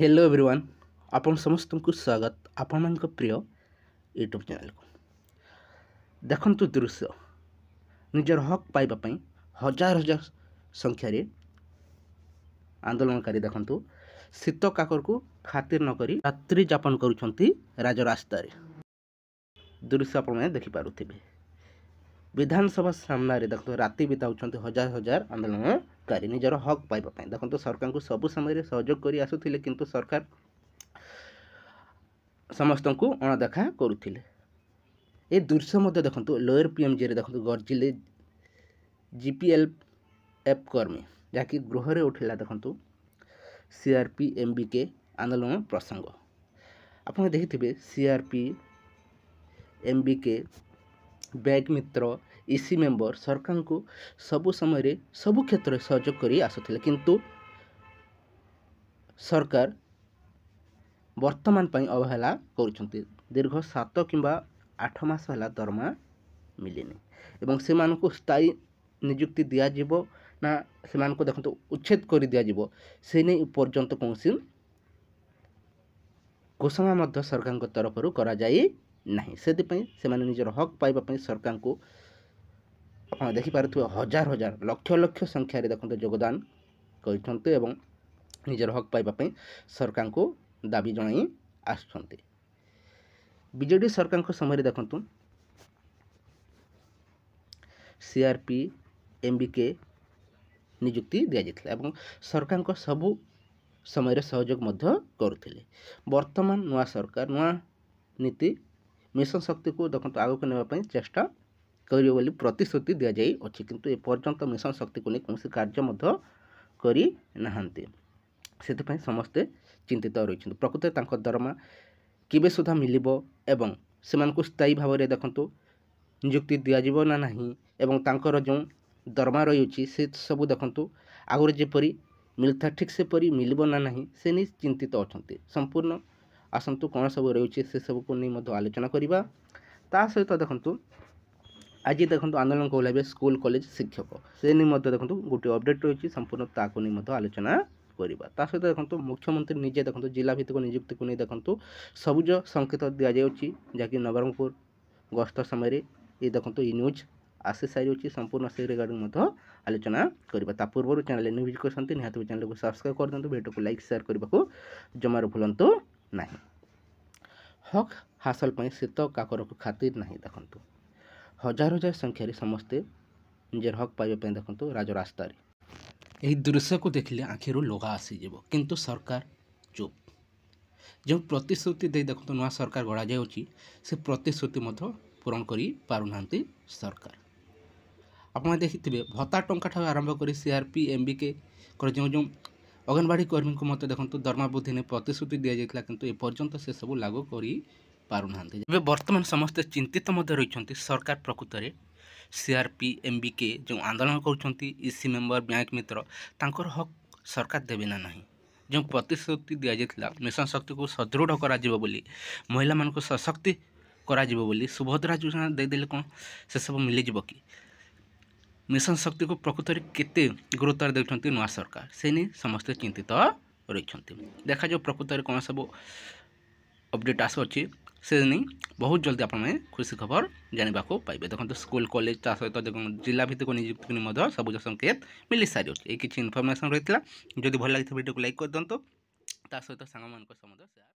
Hello everyone आपण समस्त को स्वागत आपण मान प्रिय यूट्यूब चैनल को देखंतु दृश्य निजर हक पाइबा हजार हजार संख्यार आंदोलनकारी देखंतु शीत काकर को खातिर नकरी रात्रि जापन करुछंती राजरास्ता दृश्य आपण मैंने देखि पारुथिबे। विधानसभा सामने देखो राति बिताउछंती हजार हजार आंदोलनकारी निजर हक पाइबा देखो सरकार को सबु समय सहयोग कर आसुथिले किंतु सरकार समस्त को अणदेखा करुथिले। ए दृश्य मध्य देखो लोअर पीएमजी रे देखो गर्जिले जीपीएलएफ कर्मी जहाँकि गृह रे उठिला देखो सीआरपी एमबीके आंदोलन प्रसंग आप देखिथिबे। सीआरपी एमबीके बैक मित्र इसी मेंबर सरकार को सबु समय सबु क्षेत्र में सहयोग कर आसुथिले किंतु सरकार वर्तमान पई अवहेला करुछंती। दीर्घ 7 किंबा 8 मास हला दरमा मिलेनी एवं से मानको स्थायी नियुक्ति दिया जिवो ना से मानको देखंतु उच्छेद कर दिया जिवो से नै पर्यंत कोनसी घोषणा मध्य सरकार को तरफ करा जाई नहीं। से माने निजर हक पाइबा सरकार को आप देखिपे हजार हजार लक्ष लक्ष संख्यार देखते योगदान करते एवं निजर हक पाइबा सरकार को दाबी जनाई आसुंट। बीजेडी सरकार को समय देखु सीआरपी एमबीके नियुक्ति दि जाता एवं सरकार को सबु समय सहयोग करुले। वर्तमान नुआ सरकार नुआ नीति मिशन शक्ति को देखो आगक नापी चेष्टा करियो बोली प्रतिश्रुति दि जाई अछि किंतु ए पर्यंत मिशन शक्ति को नहीं कौन कार्य करी नाहंती। से समस्ते चिंतित रही प्रकृत दरमा केबे सुधा मिलिबो एवं सेमानकु स्थायी भाव में देखंतु नियुक्ति दिया ना नहीं एवं तांकर जो दरमा रही से सब देखंतु आगुरी जेपरी मिलता ठीक से परी मिलिबो ना नहीं से नहीं चिंतित अछंती। संपूर्ण आसतु कौन सब रही से सब को नहीं आलोचना करवा। ता सहित देखंतु आज देखो आंदोलन कहले स्कूल कॉलेज शिक्षक से नहीं देखो गोटे अपडेट रही संपूर्ण ताको नहीं आलोचना करवा। ता सहित देखो मुख्यमंत्री निजे देखो जिला भित्तिक नियुक्ति को नहीं देखो सबुज संकेत दि जाऊँगी जहाँकि नवरंगपुर गस्त समय ये देखो ये न्यूज आसी सारी संपूर्ण से रिगार्डिंग आलोचना करवा। ता पूर्व चैनल न्यू विजिट करते निहाती चैनल को सब्सक्राइब कर दिखाँ वीडियो को लाइक शेयर करने को जमार भूलु ना। हक हासिल पर शीत काकर को खातिर नहीं देखंतु हजार हजार संख्यार समस्ते निजर हक पाइबा देखंतु राजरास्ता। यही दृश्य को देखिले आखिरु लुह आसीज किंतु सरकार चुप। जो प्रतिश्रुति दे देखो नुआ सरकार गढ़ा जाउची से प्रतिश्रुति पूरण कर पारुना सरकार। आप देखिए भत्ता टंका आरंभ कर सीआरपी एमबीके जो जो अंगनवाड़ी कर्मी को मत देखो दरमा वृद्धि ने प्रतिश्रुति दि जाता किंतु एपर्यंत से सब लागू कर पारुना। वर्तमान समस्ते चिंतित रही सरकार प्रकृत में सीआरपी एमबीके जो आंदोलन कर मेंबर बैंक मित्र तांकर हक सरकार देवे ना नहीं। जो प्रतिश्रुति दि जाता मिशन शक्ति को सुदृढ़ करा बोली महिला मान को सशक्ति करा बोली सुभद्रा योजना देदेले कौन से सब मिल जाव कि मिशन शक्ति को प्रकृत में केते गुरुत्व देउछंती नुआ सरकार से नहीं समस्ते चिंतित रही। देखा जो प्रकृत में कौन सब अपडेट आसुच्छी से नहीं बहुत जल्दी आप खुशी खबर जानवा पाइबे। देखो स्कूल कॉलेज सहित जिला भित्तिक नियुक्ति सबुज संकेत मिल सारी अच्छे ये किसी इनफर्मेशन रही है। जदि भल लगी वीडियो को लाइक कर दिंतु ता सहित सांग मान शेयर